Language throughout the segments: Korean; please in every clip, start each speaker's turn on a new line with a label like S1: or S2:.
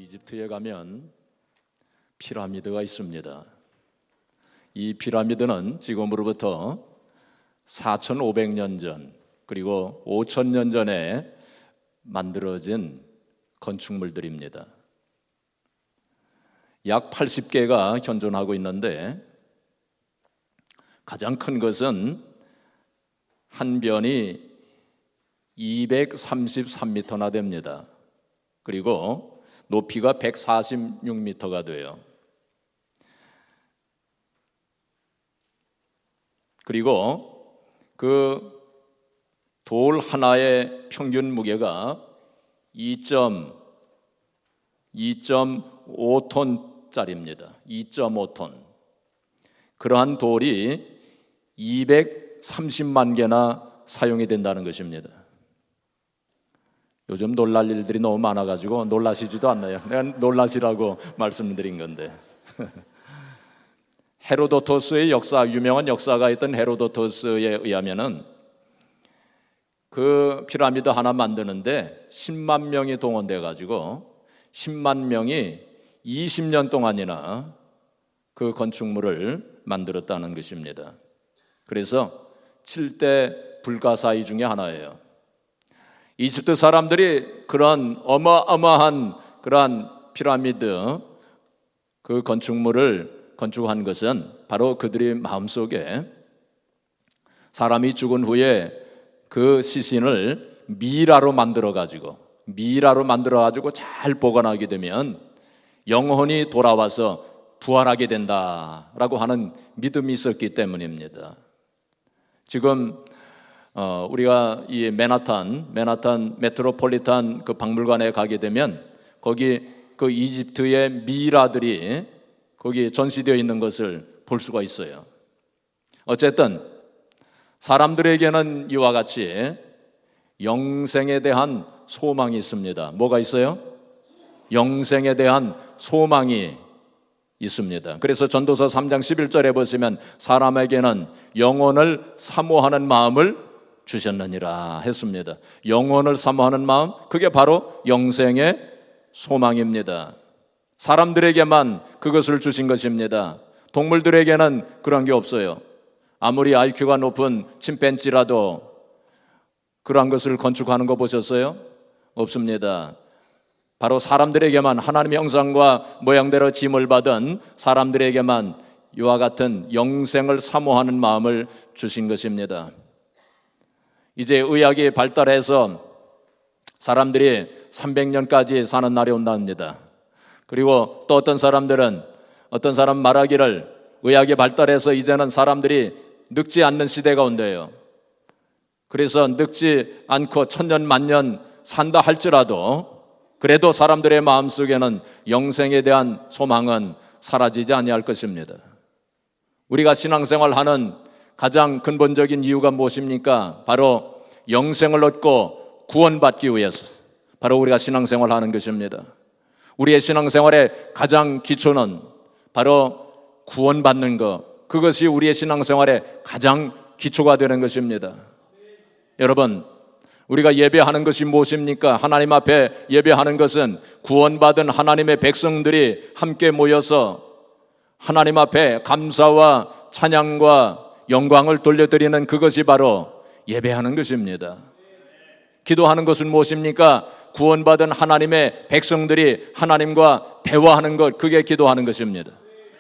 S1: 이집트에 가면 피라미드가 있습니다. 이 피라미드는 지금으로부터 4,500년 전 그리고 5,000년 전에 만들어진 건축물들입니다. 약 80개가 현존하고 있는데 가장 큰 것은 한 변이 233m나 됩니다. 그리고 높이가 146m가 돼요. 그리고 그 돌 하나의 평균 무게가 2.5톤짜리입니다. 2.5톤. 그러한 돌이 230만 개나 사용이 된다는 것입니다. 요즘 놀랄 일들이 너무 많아가지고 놀라시지도 않나요? 내가 놀라시라고 말씀드린 건데. 헤로도토스의 역사, 유명한 역사가 있던 헤로도토스에 의하면은 그 피라미드 하나 만드는데 10만 명이 동원돼 가지고 10만 명이 20년 동안이나 그 건축물을 만들었다는 것입니다. 그래서 7대 불가사의 중에 하나예요. 이집트 사람들이 그런 어마어마한 그러한 피라미드 그 건축물을 건축한 것은 바로 그들의 마음속에 사람이 죽은 후에 그 시신을 미라로 만들어 가지고 잘 보관하게 되면 영혼이 돌아와서 부활하게 된다라고 하는 믿음이 있었기 때문입니다. 지금 우리가 이 맨하탄 메트로폴리탄 그 박물관에 가게 되면 거기 그 이집트의 미라들이 거기 전시되어 있는 것을 볼 수가 있어요. 어쨌든 사람들에게는 이와 같이 영생에 대한 소망이 있습니다. 뭐가 있어요? 영생에 대한 소망이 있습니다. 그래서 전도서 3장 11절에 보시면 사람에게는 영혼을 사모하는 마음을 주셨느니라 했습니다. 영혼을 사모하는 마음, 그게 바로 영생의 소망입니다. 사람들에게만 그것을 주신 것입니다. 동물들에게는 그런 게 없어요. 아무리 IQ가 높은 침팬지라도 그러한 것을 건축하는 거 보셨어요? 없습니다. 바로 사람들에게만, 하나님의 형상과 모양대로 지음을 받은 사람들에게만 이와 같은 영생을 사모하는 마음을 주신 것입니다. 이제 의학이 발달해서 사람들이 300년까지 사는 날이 온답니다. 그리고 또 어떤 사람 말하기를 의학이 발달해서 이제는 사람들이 늙지 않는 시대가 온대요. 그래서 늙지 않고 천년 만년 산다 할지라도 그래도 사람들의 마음속에는 영생에 대한 소망은 사라지지 아니할 것입니다. 우리가 신앙생활하는 가장 근본적인 이유가 무엇입니까? 바로 영생을 얻고 구원받기 위해서 바로 우리가 신앙생활하는 것입니다. 우리의 신앙생활의 가장 기초는 바로 구원받는 것, 그것이 우리의 신앙생활의 가장 기초가 되는 것입니다. 여러분, 우리가 예배하는 것이 무엇입니까? 하나님 앞에 예배하는 것은 구원받은 하나님의 백성들이 함께 모여서 하나님 앞에 감사와 찬양과 영광을 돌려드리는 그것이 바로 예배하는 것입니다. 기도하는 것은 무엇입니까? 구원받은 하나님의 백성들이 하나님과 대화하는 것, 그게 기도하는 것입니다.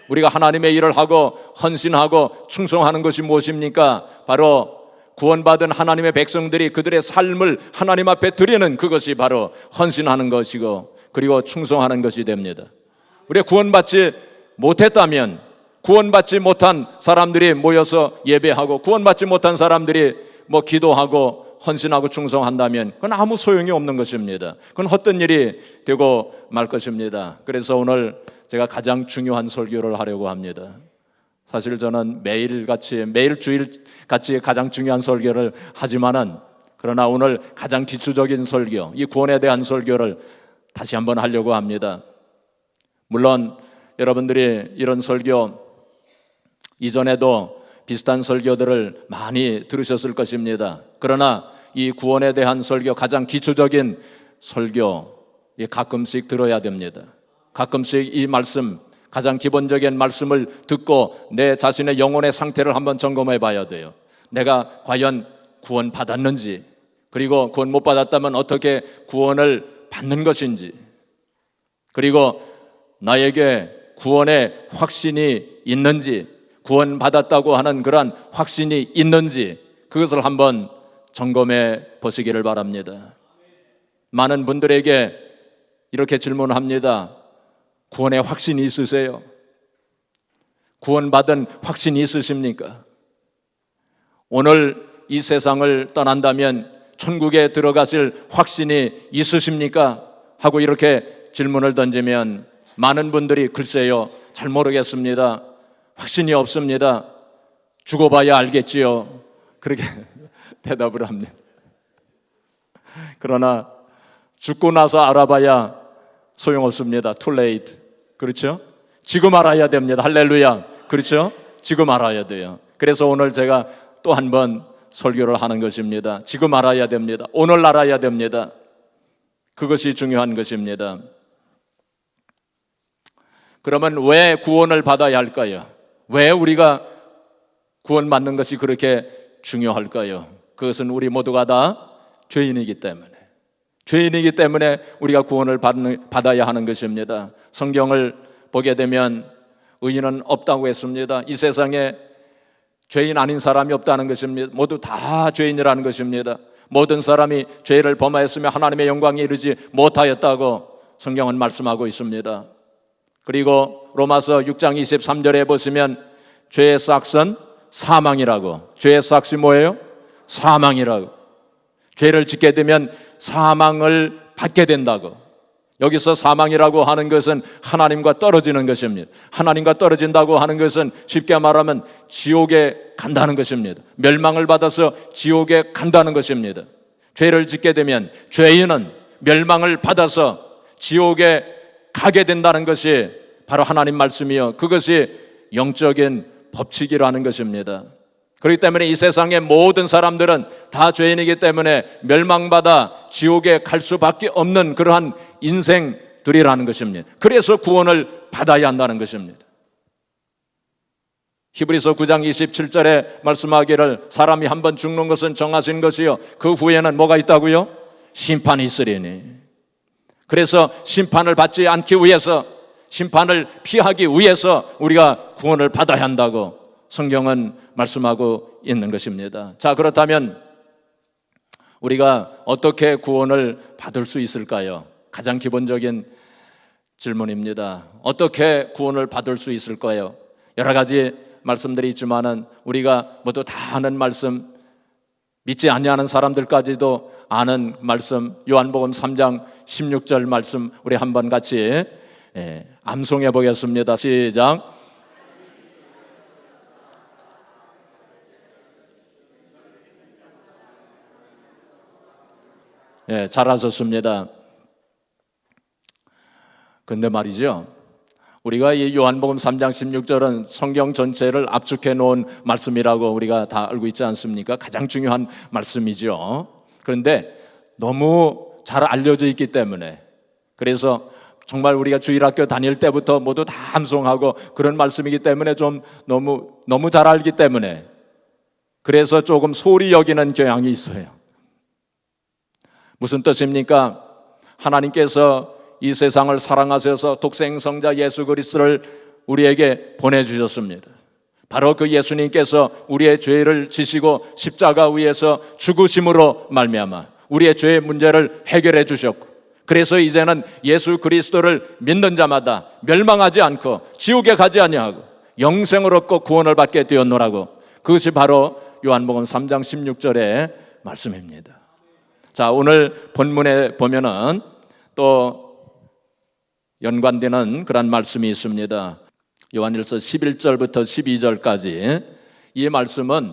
S1: 우리가 하나님의 일을 하고 헌신하고 충성하는 것이 무엇입니까? 바로 구원받은 하나님의 백성들이 그들의 삶을 하나님 앞에 드리는 그것이 바로 헌신하는 것이고 그리고 충성하는 것이 됩니다. 우리가 구원받지 못했다면 구원받지 못한 사람들이 모여서 예배하고 구원받지 못한 사람들이 기도하고 헌신하고 충성한다면 그건 아무 소용이 없는 것입니다. 그건 헛된 일이 되고 말 것입니다. 그래서 오늘 제가 가장 중요한 설교를 하려고 합니다. 사실 저는 매일 주일같이 가장 중요한 설교를 하지만은 그러나 오늘 가장 기초적인 설교, 이 구원에 대한 설교를 다시 한번 하려고 합니다. 물론 여러분들이 이런 설교 이전에도 비슷한 설교들을 많이 들으셨을 것입니다. 그러나 이 구원에 대한 설교, 가장 기초적인 설교, 가끔씩 들어야 됩니다. 가끔씩 이 말씀, 가장 기본적인 말씀을 듣고 내 자신의 영혼의 상태를 한번 점검해 봐야 돼요. 내가 과연 구원 받았는지, 그리고 구원 못 받았다면 어떻게 구원을 받는 것인지, 그리고 나에게 구원의 확신이 있는지, 구원 받았다고 하는 그러한 확신이 있는지, 그것을 한번 점검해 보시기를 바랍니다. 많은 분들에게 이렇게 질문합니다. 구원의 확신이 있으세요? 구원받은 확신이 있으십니까? 오늘 이 세상을 떠난다면 천국에 들어가실 확신이 있으십니까? 하고 이렇게 질문을 던지면 많은 분들이 글쎄요, 잘 모르겠습니다. 확신이 없습니다. 죽어봐야 알겠지요. 그렇게 대답을 합니다. 그러나 죽고 나서 알아봐야 소용없습니다. Too late. 그렇죠? 지금 알아야 됩니다. 할렐루야. 그렇죠? 지금 알아야 돼요. 그래서 오늘 제가 또 한 번 설교를 하는 것입니다. 지금 알아야 됩니다. 오늘 알아야 됩니다. 그것이 중요한 것입니다. 그러면 왜 구원을 받아야 할까요? 왜 우리가 구원받는 것이 그렇게 중요할까요? 그것은 우리 모두가 다 죄인이기 때문에 우리가 구원을 받아야 하는 것입니다. 성경을 보게 되면 의인은 없다고 했습니다. 이 세상에 죄인 아닌 사람이 없다는 것입니다. 모두 다 죄인이라는 것입니다. 모든 사람이 죄를 범하였으며 하나님의 영광에 이르지 못하였다고 성경은 말씀하고 있습니다. 그리고 로마서 6장 23절에 보시면 죄의 삭은 사망이라고. 죄의 삭이 뭐예요? 사망이라고. 죄를 짓게 되면 사망을 받게 된다고. 여기서 사망이라고 하는 것은 하나님과 떨어지는 것입니다. 하나님과 떨어진다고 하는 것은 쉽게 말하면 지옥에 간다는 것입니다. 멸망을 받아서 지옥에 간다는 것입니다. 죄를 짓게 되면 죄인은 멸망을 받아서 지옥에 가게 된다는 것이 바로 하나님 말씀이요, 그것이 영적인 법칙이라는 것입니다. 그렇기 때문에 이 세상의 모든 사람들은 다 죄인이기 때문에 멸망받아 지옥에 갈 수밖에 없는 그러한 인생들이라는 것입니다. 그래서 구원을 받아야 한다는 것입니다. 히브리서 9장 27절에 말씀하기를 사람이 한번 죽는 것은 정하신 것이요 그 후에는 뭐가 있다고요? 심판이 있으리니. 그래서 심판을 받지 않기 위해서, 심판을 피하기 위해서 우리가 구원을 받아야 한다고 성경은 말씀하고 있는 것입니다. 자, 그렇다면 우리가 어떻게 구원을 받을 수 있을까요? 가장 기본적인 질문입니다. 어떻게 구원을 받을 수 있을까요? 여러 가지 말씀들이 있지만은 우리가 모두 다 아는 말씀, 믿지 아니하는 사람들까지도 아는 말씀, 요한복음 3장 16절 말씀 우리 한번 같이 암송해 보겠습니다. 시작. 잘하셨습니다. 근데 말이죠, 우리가 이 요한복음 3장 16절은 성경 전체를 압축해 놓은 말씀이라고 우리가 다 알고 있지 않습니까? 가장 중요한 말씀이죠. 그런데 너무 잘 알려져 있기 때문에, 그래서 정말 우리가 주일학교 다닐 때부터 모두 다 암송하고 그런 말씀이기 때문에 좀 너무 잘 알기 때문에 그래서 조금 소홀히 여기는 경향이 있어요. 무슨 뜻입니까? 하나님께서 이 세상을 사랑하셔서 독생성자 예수 그리스도를 우리에게 보내주셨습니다. 바로 그 예수님께서 우리의 죄를 지시고 십자가 위에서 죽으심으로 말미암아 우리의 죄의 문제를 해결해 주셨고, 그래서 이제는 예수 그리스도를 믿는 자마다 멸망하지 않고 지옥에 가지 아니하고 영생을 얻고 구원을 받게 되었노라고. 그것이 바로 요한복음 3장 16절의 말씀입니다. 자, 오늘 본문에 보면은 또 연관되는 그런 말씀이 있습니다. 요한일서 11절부터 12절까지 이 말씀은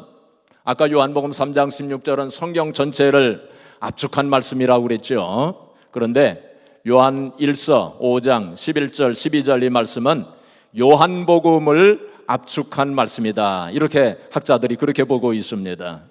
S1: 아까 요한복음 3장 16절은 성경 전체를 압축한 말씀이라고 그랬죠. 그런데 요한일서 5장 11절 12절 이 말씀은 요한복음을 압축한 말씀이다. 이렇게 학자들이 그렇게 보고 있습니다.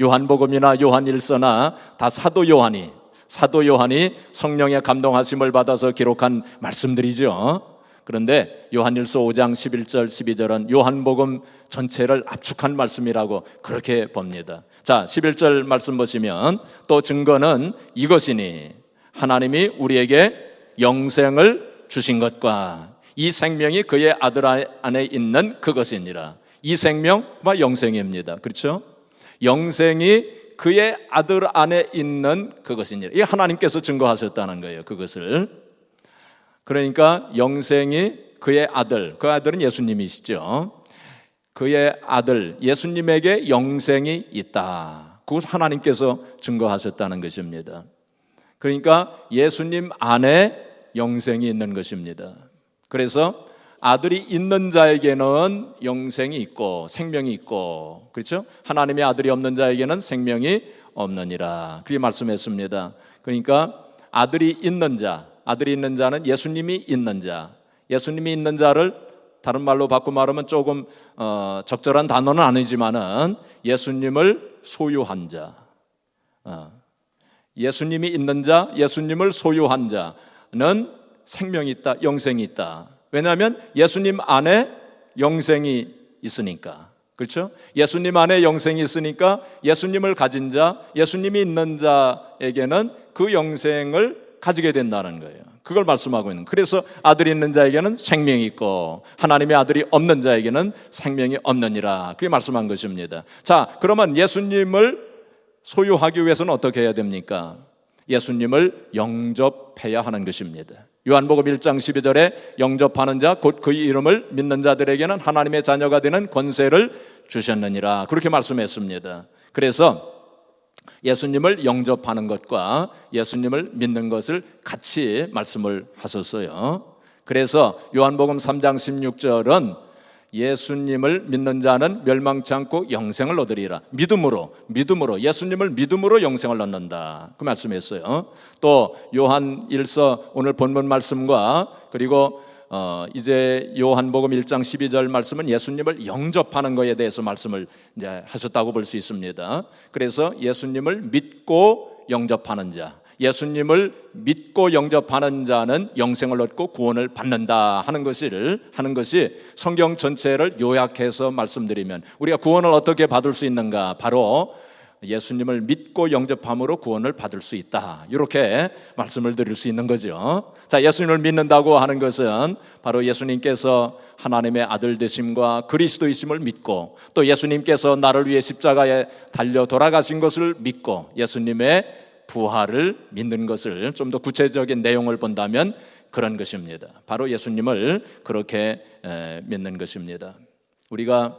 S1: 요한복음이나 요한일서나 다 사도 요한이 사도 요한이 성령의 감동하심을 받아서 기록한 말씀들이죠. 그런데 요한일서 5장 11절 12절은 요한복음 전체를 압축한 말씀이라고 그렇게 봅니다. 자, 11절 말씀 보시면 또 증거는 이것이니 하나님이 우리에게 영생을 주신 것과 이 생명이 그의 아들 안에 있는 그것이니라. 이 생명과 영생입니다. 그렇죠? 영생이 그의 아들 안에 있는 그것이니라. 이 하나님께서 증거하셨다는 거예요. 그것을. 그러니까 영생이 그의 아들, 그 아들은 예수님이시죠. 그의 아들 예수님에게 영생이 있다. 그것을 하나님께서 증거하셨다는 것입니다. 그러니까 예수님 안에 영생이 있는 것입니다. 그래서 아들이 있는 자에게는 영생이 있고 생명이 있고, 그렇죠? 하나님의 아들이 없는 자에게는 생명이 없느니라. 그렇게 말씀했습니다. 그러니까 아들이 있는 자, 아들이 있는 자는 예수님이 있는 자. 예수님이 있는 자를 다른 말로 바꿔 말하면 조금 적절한 단어는 아니지만은 예수님을 소유한 자. 예수님이 있는 자, 예수님을 소유한 자는 생명이 있다, 영생이 있다. 왜냐하면 예수님 안에 영생이 있으니까. 그렇죠? 예수님 안에 영생이 있으니까 예수님을 가진 자, 예수님이 있는 자에게는 그 영생을 가지게 된다는 거예요. 그걸 말씀하고 있는. 그래서 아들이 있는 자에게는 생명이 있고 하나님의 아들이 없는 자에게는 생명이 없느니라. 그게 말씀한 것입니다. 자, 그러면 예수님을 소유하기 위해서는 어떻게 해야 됩니까? 예수님을 영접해야 하는 것입니다. 요한복음 1장 12절에 영접하는 자 곧 그의 이름을 믿는 자들에게는 하나님의 자녀가 되는 권세를 주셨느니라. 그렇게 말씀했습니다. 그래서 예수님을 영접하는 것과 예수님을 믿는 것을 같이 말씀을 하셨어요. 그래서 요한복음 3장 16절은 예수님을 믿는 자는 멸망치 않고 영생을 얻으리라. 믿음으로 예수님을 믿음으로 영생을 얻는다. 그 말씀했어요. 또 요한 1서 오늘 본문 말씀과 그리고 이제 요한복음 1장 12절 말씀은 예수님을 영접하는 것에 대해서 말씀을 이제 하셨다고 볼 수 있습니다. 그래서 예수님을 믿고 영접하는 자, 예수님을 믿고 영접하는 자는 영생을 얻고 구원을 받는다 하는 것이 성경 전체를 요약해서 말씀드리면 우리가 구원을 어떻게 받을 수 있는가? 바로 예수님을 믿고 영접함으로 구원을 받을 수 있다. 이렇게 말씀을 드릴 수 있는 거죠. 자, 예수님을 믿는다고 하는 것은 바로 예수님께서 하나님의 아들 되심과 그리스도이심을 믿고 또 예수님께서 나를 위해 십자가에 달려 돌아가신 것을 믿고 예수님의 부활을 믿는 것을 좀 더 구체적인 내용을 본다면 그런 것입니다. 바로 예수님을 그렇게 믿는 것입니다. 우리가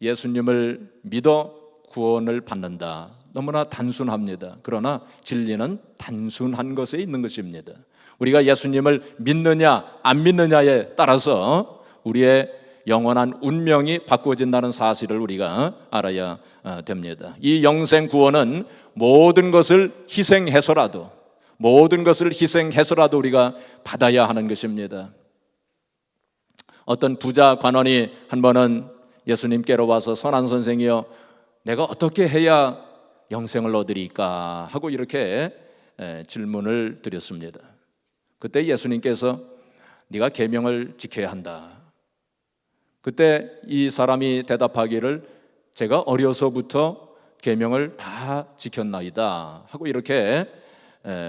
S1: 예수님을 믿어 구원을 받는다. 너무나 단순합니다. 그러나 진리는 단순한 것에 있는 것입니다. 우리가 예수님을 믿느냐 안 믿느냐에 따라서 우리의 영원한 운명이 바꾸어진다는 사실을 우리가 알아야 됩니다. 이 영생 구원은 모든 것을 희생해서라도 우리가 받아야 하는 것입니다. 어떤 부자 관원이 한 번은 예수님께로 와서 선한 선생이여 내가 어떻게 해야 영생을 얻으리까 하고 이렇게 질문을 드렸습니다. 그때 예수님께서 네가 계명을 지켜야 한다. 그때 이 사람이 대답하기를 제가 어려서부터 계명을 다 지켰나이다 하고 이렇게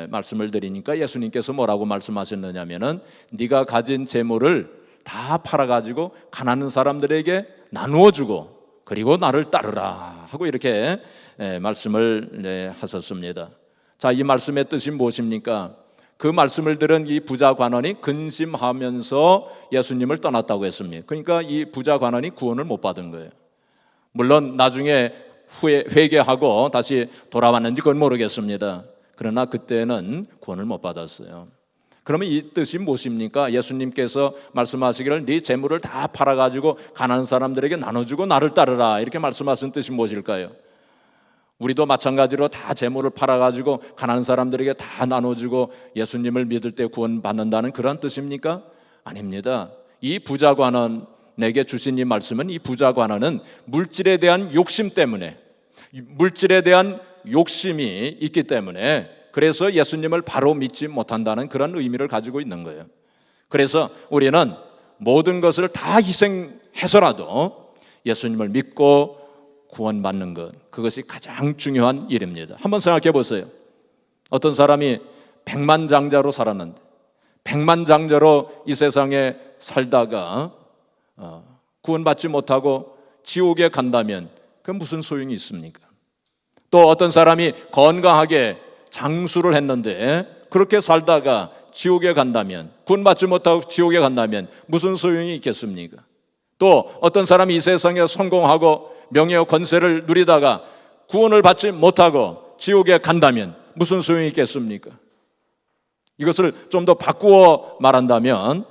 S1: 말씀을 드리니까 예수님께서 뭐라고 말씀하셨느냐면은 네가 가진 재물을 다 팔아가지고 가난한 사람들에게 나누어 주고 그리고 나를 따르라 하고 이렇게 말씀을 하셨습니다. 자, 이 말씀의 뜻이 무엇입니까? 그 말씀을 들은 이 부자 관원이 근심하면서 예수님을 떠났다고 했습니다. 그러니까 이 부자 관원이 구원을 못 받은 거예요. 물론 나중에 후에 회개하고 다시 돌아왔는지 그건 모르겠습니다. 그러나 그때는 구원을 못 받았어요. 그러면 이 뜻이 무엇입니까? 예수님께서 말씀하시기를 네 재물을 다 팔아가지고 가난한 사람들에게 나눠주고 나를 따르라 이렇게 말씀하신 뜻이 무엇일까요? 우리도 마찬가지로 다 재물을 팔아가지고 가난한 사람들에게 다 나눠주고 예수님을 믿을 때 구원받는다는 그런 뜻입니까? 아닙니다. 이 부자 관원에게 주신 이 말씀은 이 부자 관원은 물질에 대한 욕심 때문에 물질에 대한 욕심이 있기 때문에 그래서 예수님을 바로 믿지 못한다는 그런 의미를 가지고 있는 거예요. 그래서 우리는 모든 것을 다 희생해서라도 예수님을 믿고 구원받는 것, 그것이 가장 중요한 일입니다. 한번 생각해 보세요. 어떤 사람이 백만장자로 살았는데, 백만장자로 이 세상에 살다가 구원받지 못하고 지옥에 간다면 그건 무슨 소용이 있습니까? 또 어떤 사람이 건강하게 장수를 했는데 그렇게 살다가 지옥에 간다면, 구원받지 못하고 지옥에 간다면 무슨 소용이 있겠습니까? 또 어떤 사람이 이 세상에 성공하고 명예와 권세를 누리다가 구원을 받지 못하고 지옥에 간다면 무슨 소용이 있겠습니까? 이것을 좀 더 바꾸어 말한다면,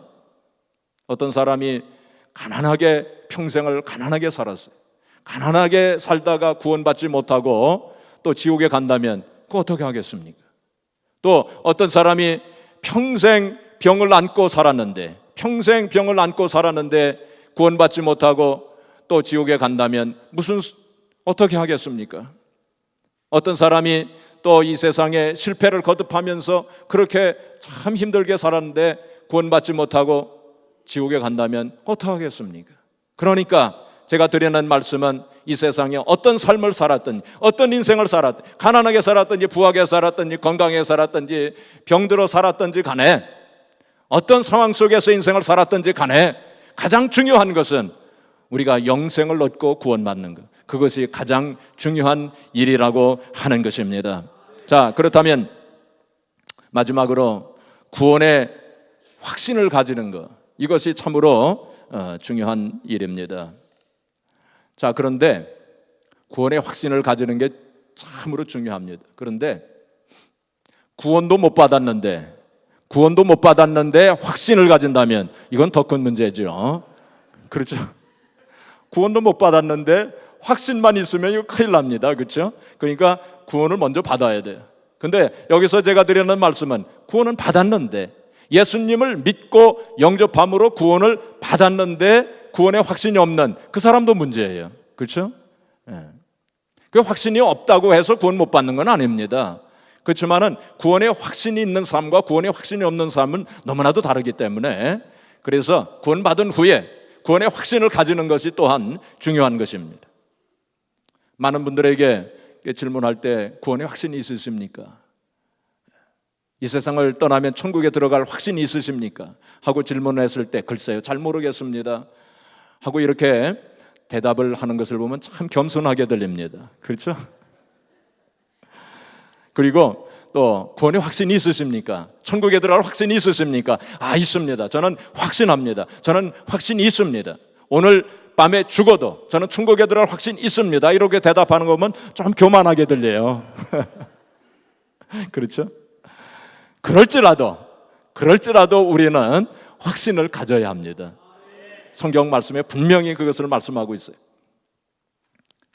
S1: 어떤 사람이 가난하게 평생을 가난하게 살았어요. 가난하게 살다가 구원받지 못하고 또 지옥에 간다면 그거 어떻게 하겠습니까? 또 어떤 사람이 평생 병을 안고 살았는데 구원받지 못하고 또 지옥에 간다면 어떻게 하겠습니까? 어떤 사람이 또 이 세상에 실패를 거듭하면서 그렇게 참 힘들게 살았는데 구원받지 못하고 지옥에 간다면 어떻게 하겠습니까? 그러니까 제가 드리는 말씀은, 이 세상에 어떤 삶을 살았든지, 어떤 인생을 살았든지, 가난하게 살았든지 부하게 살았든지 건강하게 살았든지 병들어 살았든지 간에, 어떤 상황 속에서 인생을 살았든지 간에 가장 중요한 것은 우리가 영생을 얻고 구원받는 것, 그것이 가장 중요한 일이라고 하는 것입니다. 자, 그렇다면 마지막으로 구원의 확신을 가지는 것, 이것이 참으로 중요한 일입니다. 자, 그런데 구원의 확신을 가지는 게 참으로 중요합니다. 그런데 구원도 못 받았는데 확신을 가진다면 이건 더 큰 문제죠. 그렇죠? 구원도 못 받았는데 확신만 있으면 이거 큰일 납니다. 그렇죠? 그러니까 구원을 먼저 받아야 돼요. 근데 여기서 제가 드리는 말씀은, 구원은 받았는데, 예수님을 믿고 영접함으로 구원을 받았는데 구원의 확신이 없는 그 사람도 문제예요. 그렇죠? 그 확신이 없다고 해서 구원 못 받는 건 아닙니다. 그렇지만은 구원의 확신이 있는 삶과 구원의 확신이 없는 삶은 너무나도 다르기 때문에, 그래서 구원받은 후에 구원의 확신을 가지는 것이 또한 중요한 것입니다. 많은 분들에게 질문할 때 구원의 확신이 있으십니까? 이 세상을 떠나면 천국에 들어갈 확신이 있으십니까? 하고 질문을 했을 때 글쎄요, 잘 모르겠습니다 하고 이렇게 대답을 하는 것을 보면 참 겸손하게 들립니다. 그렇죠? 그리고 또 구원의 확신이 있으십니까? 천국에 들어갈 확신이 있으십니까? 있습니다. 저는 확신합니다. 저는 확신이 있습니다. 오늘 밤에 죽어도 저는 천국에 들어갈 확신이 있습니다. 이렇게 대답하는 거 보면 좀 교만하게 들려요. 그렇죠? 그럴지라도 우리는 확신을 가져야 합니다. 성경 말씀에 분명히 그것을 말씀하고 있어요.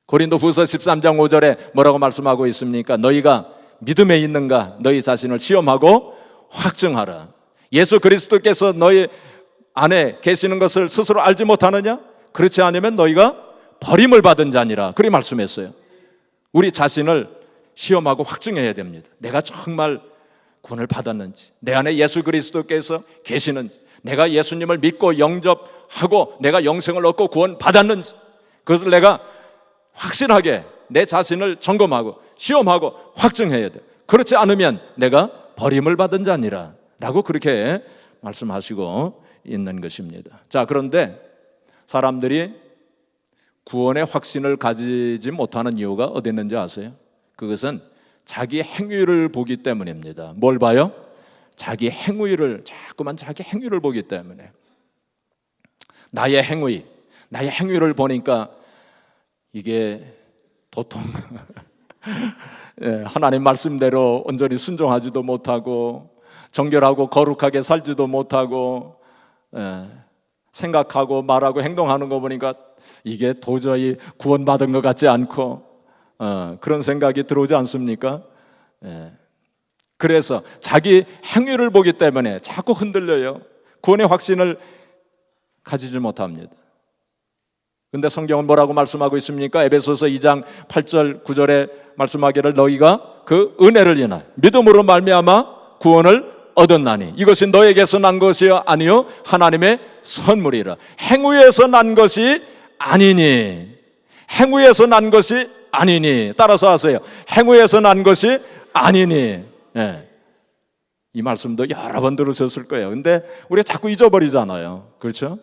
S1: 고린도후서 13장 5절에 뭐라고 말씀하고 있습니까? 너희가 믿음에 있는가 너희 자신을 시험하고 확증하라. 예수 그리스도께서 너희 안에 계시는 것을 스스로 알지 못하느냐? 그렇지 않으면 너희가 버림을 받은 자니라. 그렇게 말씀했어요. 우리 자신을 시험하고 확증해야 됩니다. 내가 정말 구원을 받았는지, 내 안에 예수 그리스도께서 계시는지, 내가 예수님을 믿고 영접하고 내가 영생을 얻고 구원 받았는지, 그것을 내가 확실하게 내 자신을 점검하고 시험하고 확증해야 돼. 그렇지 않으면 내가 버림을 받은 자니라 라고 그렇게 말씀하시고 있는 것입니다. 자, 그런데 사람들이 구원의 확신을 가지지 못하는 이유가 어디 있는지 아세요? 그것은 자기 행위를 보기 때문입니다. 뭘 봐요? 자기 행위를, 자꾸만 자기 행위를 보기 때문에. 나의 행위를 보니까 이게 도통 하나님 말씀대로 온전히 순종하지도 못하고 정결하고 거룩하게 살지도 못하고 생각하고 말하고 행동하는 거 보니까 이게 도저히 구원받은 것 같지 않고 그런 생각이 들어오지 않습니까? 그래서 자기 행위를 보기 때문에 자꾸 흔들려요. 구원의 확신을 가지지 못합니다. 근데 성경은 뭐라고 말씀하고 있습니까? 에베소서 2장 8절 9절에 말씀하기를 너희가 그 은혜를 인하여 믿음으로 말미암아 구원을 얻었나니 이것이 너에게서 난 것이 아니요 하나님의 선물이라. 행위에서 난 것이 아니니, 행위에서 난 것이 아니니. 따라서 하세요. 행위에서 난 것이 아니니. 예. 이 말씀도 여러 번 들으셨을 거예요. 근데 우리가 자꾸 잊어버리잖아요. 그렇죠?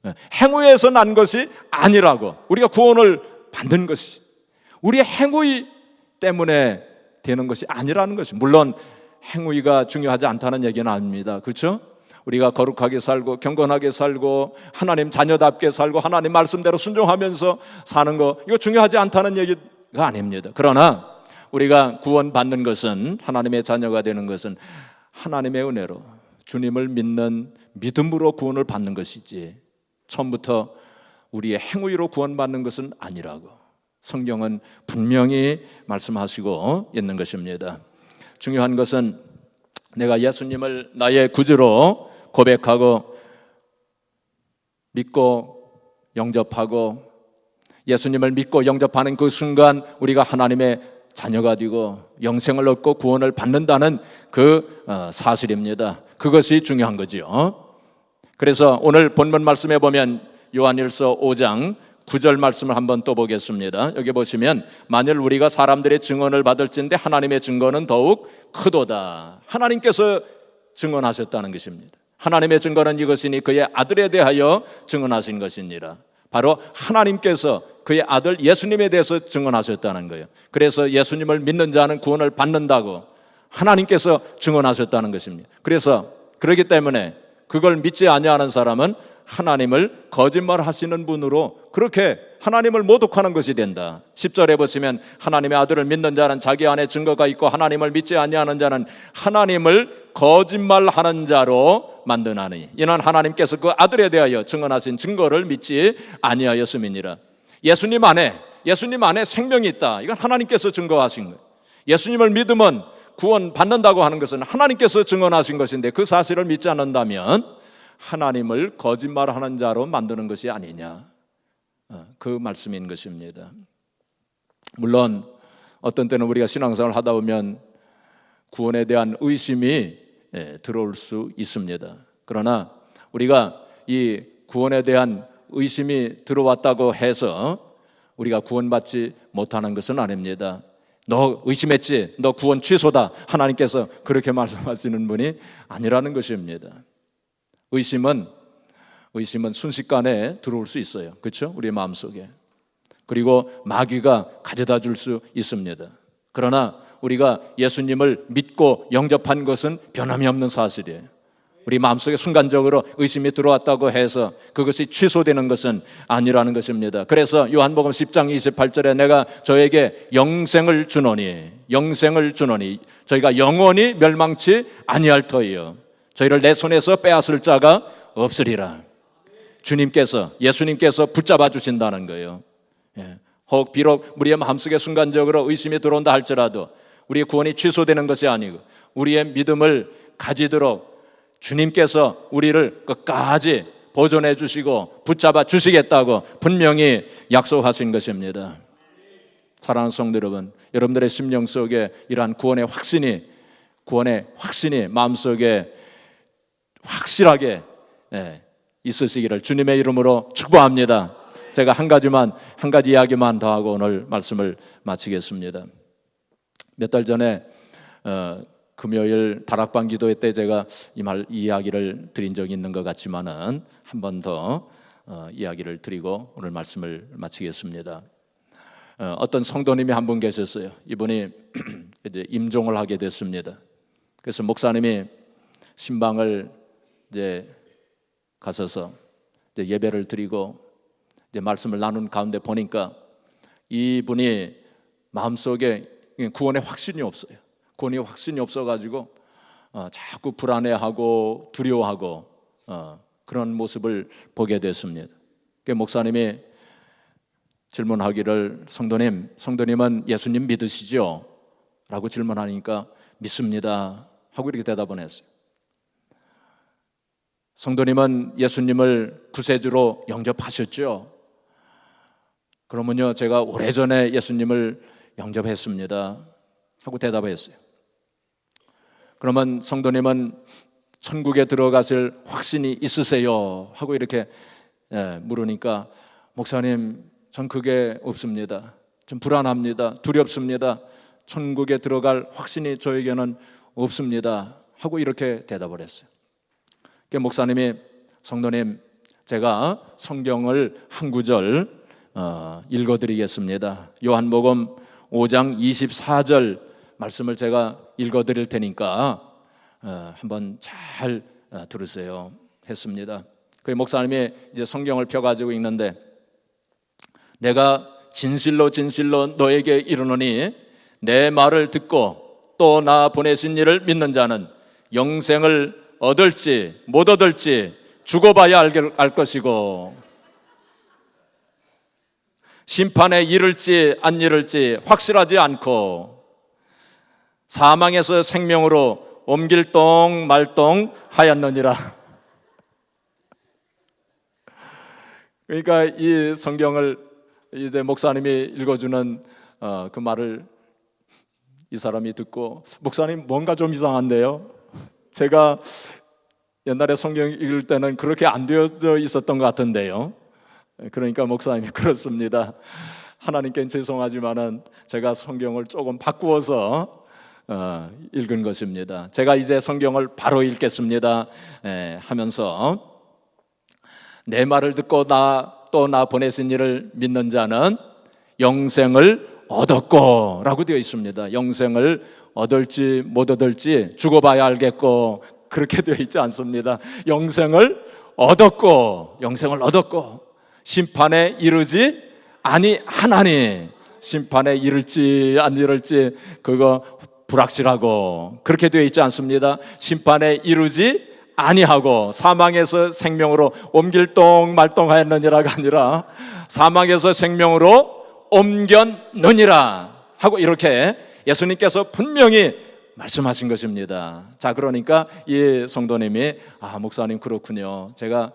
S1: 예. 행위에서 난 것이 아니라고. 우리가 구원을 받는 것이 우리의 행위 때문에 되는 것이 아니라는 것이. 물론 행위가 중요하지 않다는 얘기는 아닙니다. 그렇죠? 우리가 거룩하게 살고 경건하게 살고 하나님 자녀답게 살고 하나님 말씀대로 순종하면서 사는 거, 이거 중요하지 않다는 얘기가 아닙니다. 그러나 우리가 구원받는 것은, 하나님의 자녀가 되는 것은 하나님의 은혜로 주님을 믿는 믿음으로 구원을 받는 것이지 처음부터 우리의 행위로 구원받는 것은 아니라고 성경은 분명히 말씀하시고 있는 것입니다. 중요한 것은 내가 예수님을 나의 구주로 고백하고 믿고 영접하고 예수님을 믿고 영접하는 그 순간 우리가 하나님의 자녀가 되고 영생을 얻고 구원을 받는다는 그 사실입니다. 그것이 중요한 거지요. 그래서 오늘 본문 말씀에 보면 요한일서 5장 9절 말씀을 한번 또 보겠습니다. 여기 보시면 만일 우리가 사람들의 증언을 받을진대 하나님의 증거는 더욱 크도다. 하나님께서 증언하셨다는 것입니다. 하나님의 증거는 이것이니 그의 아들에 대하여 증언하신 것이니라. 바로 하나님께서 그의 아들 예수님에 대해서 증언하셨다는 거예요. 그래서 예수님을 믿는 자는 구원을 받는다고 하나님께서 증언하셨다는 것입니다. 그래서 그렇기 때문에 그걸 믿지 아니하는 사람은 하나님을 거짓말하시는 분으로 그렇게 하나님을 모독하는 것이 된다. 10절에 보시면 하나님의 아들을 믿는 자는 자기 안에 증거가 있고 하나님을 믿지 아니하는 자는 하나님을 거짓말하는 자로 만드나니 이는 하나님께서 그 아들에 대하여 증언하신 증거를 믿지 아니하였음이니라. 예수님 안에 생명이 있다. 이건 하나님께서 증거하신 거예요. 예수님을 믿으면 구원 받는다고 하는 것은 하나님께서 증언하신 것인데 그 사실을 믿지 않는다면 하나님을 거짓말하는 자로 만드는 것이 아니냐, 그 말씀인 것입니다. 물론 어떤 때는 우리가 신앙생활을 하다 보면 구원에 대한 의심이 들어올 수 있습니다. 그러나 우리가 이 구원에 대한 의심이 들어왔다고 해서 우리가 구원받지 못하는 것은 아닙니다. 너 의심했지? 너 구원 취소다. 하나님께서 그렇게 말씀하시는 분이 아니라는 것입니다. 의심은 순식간에 들어올 수 있어요. 그렇죠? 우리 마음속에. 그리고 마귀가 가져다 줄 수 있습니다. 그러나 우리가 예수님을 믿고 영접한 것은 변함이 없는 사실이에요. 우리 마음속에 순간적으로 의심이 들어왔다고 해서 그것이 취소되는 것은 아니라는 것입니다. 그래서 요한복음 10장 28절에 내가 저에게 영생을 주노니 저희가 영원히 멸망치 아니할 터이요 저희를 내 손에서 빼앗을 자가 없으리라. 예수님께서 붙잡아 주신다는 거예요. 혹 비록 우리의 마음속에 순간적으로 의심이 들어온다 할지라도 우리의 구원이 취소되는 것이 아니고 우리의 믿음을 가지도록 주님께서 우리를 끝까지 보존해 주시고 붙잡아 주시겠다고 분명히 약속하신 것입니다. 사랑하는 성도 여러분, 여러분들의 심령 속에 이러한 구원의 확신이 마음속에 확실하게 있으시기를 주님의 이름으로 축복합니다. 제가 한 가지 이야기만 더 하고 오늘 말씀을 마치겠습니다. 몇 달 전에 금요일 다락방 기도회 때 제가 이 이야기를 드린 적이 있는 것 같지만은 한 번 더 이야기를 드리고 오늘 말씀을 마치겠습니다. 어떤 성도님이 한 분 계셨어요. 이분이 이제 임종을 하게 됐습니다. 그래서 목사님이 신방을 이제 가셔서 이제 예배를 드리고 이제 말씀을 나눈 가운데 보니까 이분이 마음속에 구원의 확신이 없어요. 구원의 확신이 없어가지고 자꾸 불안해하고 두려워하고 그런 모습을 보게 됐습니다. 목사님이 질문하기를 성도님은 예수님 믿으시죠? 라고 질문하니까 믿습니다 하고 이렇게 대답을 했어요. 성도님은 예수님을 구세주로 영접하셨죠? 그러면요, 제가 오래전에 예수님을 영접했습니다 하고 대답했어요. 그러면 성도님은 천국에 들어가실 확신이 있으세요? 하고 이렇게 물으니까, 목사님, 전 그게 없습니다. 좀 불안합니다. 두렵습니다. 천국에 들어갈 확신이 저에게는 없습니다 하고 이렇게 대답을 했어요. 목사님이, 성도님, 제가 성경을 한 구절 읽어드리겠습니다. 요한복음 5장 24절 말씀을 제가 읽어드릴 테니까 한번 잘 들으세요 했습니다. 그 목사님이 이제 성경을 펴가지고 읽는데, 내가 진실로 진실로 너에게 이르노니 내 말을 듣고 또 나 보내신 이를 믿는 자는 영생을 얻을지 못 얻을지 죽어봐야 알 것이고, 심판에 이를지 안 이를지 확실하지 않고 사망에서 생명으로 옮길동 말동 하였느니라. 그러니까 이 성경을 이제 목사님이 읽어주는 그 말을 이 사람이 듣고, 목사님 뭔가 좀 이상한데요? 제가 옛날에 성경 읽을 때는 그렇게 안 되어져 있었던 것 같은데요. 그러니까 목사님이, 그렇습니다. 하나님께는 죄송하지만은 제가 성경을 조금 바꾸어서 읽은 것입니다. 제가 이제 성경을 바로 읽겠습니다 하면서, 내 말을 듣고 또 나 보내신 이를 믿는 자는 영생을 얻었고 라고 되어 있습니다. 영생을 얻을지 못 얻을지 죽어봐야 알겠고, 그렇게 되어 있지 않습니다. 영생을 얻었고 심판에 이르지 아니하나니, 심판에 이를지 안 이를지 그거 불확실하고, 그렇게 되어 있지 않습니다. 심판에 이르지 아니하고 사망에서 생명으로 옮길동 말동하였느니라가 아니라 사망에서 생명으로 옮겼느니라 하고 이렇게 예수님께서 분명히 말씀하신 것입니다. 자, 그러니까 이 성도님이, 목사님 그렇군요, 제가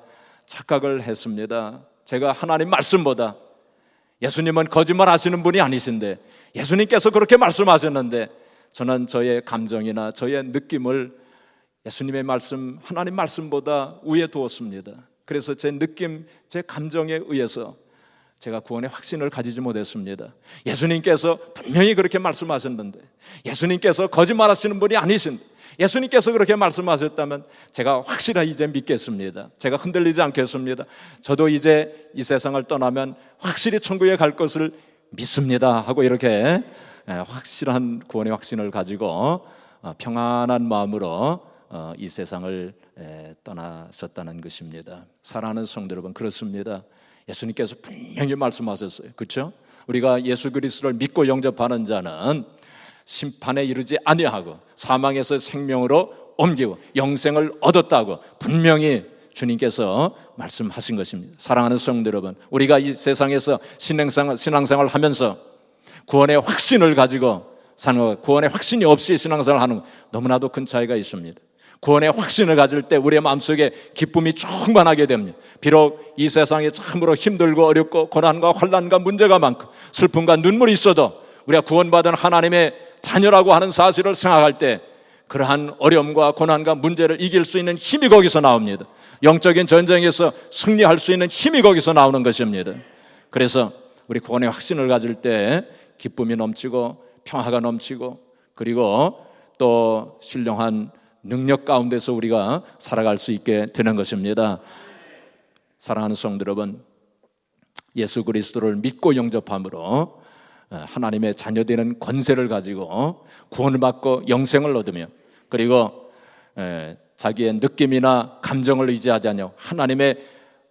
S1: 착각을 했습니다. 제가 하나님 말씀보다, 예수님은 거짓말 하시는 분이 아니신데 예수님께서 그렇게 말씀하셨는데 저는 저의 감정이나 저의 느낌을 예수님의 말씀, 하나님 말씀보다 위에 두었습니다. 그래서 제 느낌, 제 감정에 의해서 제가 구원의 확신을 가지지 못했습니다. 예수님께서 분명히 그렇게 말씀하셨는데, 예수님께서 거짓말하시는 분이 아니신데 예수님께서 그렇게 말씀하셨다면 제가 확실하게 이제 믿겠습니다. 제가 흔들리지 않겠습니다. 저도 이제 이 세상을 떠나면 확실히 천국에 갈 것을 믿습니다 하고 이렇게 확실한 구원의 확신을 가지고 평안한 마음으로 이 세상을 떠나셨다는 것입니다. 사랑하는 성도 여러분, 그렇습니다. 예수님께서 분명히 말씀하셨어요. 그렇죠? 우리가 예수 그리스도를 믿고 영접하는 자는 심판에 이르지 아니하고 사망에서 생명으로 옮기고 영생을 얻었다고 분명히 주님께서 말씀하신 것입니다. 사랑하는 성도 여러분, 우리가 이 세상에서 신앙생활을 하면서 구원의 확신을 가지고 사는 것, 구원의 확신이 없이 신앙생활을 하는 것, 너무나도 큰 차이가 있습니다. 구원의 확신을 가질 때 우리의 마음속에 기쁨이 충만하게 됩니다. 비록 이 세상이 참으로 힘들고 어렵고 고난과 환난과 문제가 많고 슬픔과 눈물이 있어도 우리가 구원받은 하나님의 자녀라고 하는 사실을 생각할 때 그러한 어려움과 고난과 문제를 이길 수 있는 힘이 거기서 나옵니다. 영적인 전쟁에서 승리할 수 있는 힘이 거기서 나오는 것입니다. 그래서 우리 구원의 확신을 가질 때 기쁨이 넘치고 평화가 넘치고, 그리고 또 신령한 능력 가운데서 우리가 살아갈 수 있게 되는 것입니다. 사랑하는 성도 여러분, 예수 그리스도를 믿고 영접함으로 하나님의 자녀되는 권세를 가지고 구원을 받고 영생을 얻으며, 그리고 자기의 느낌이나 감정을 의지하지 않고 하나님의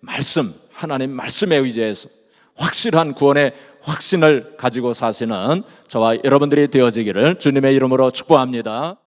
S1: 말씀, 하나님 말씀에 의지해서 확실한 구원의 확신을 가지고 사시는 저와 여러분들이 되어지기를 주님의 이름으로 축복합니다.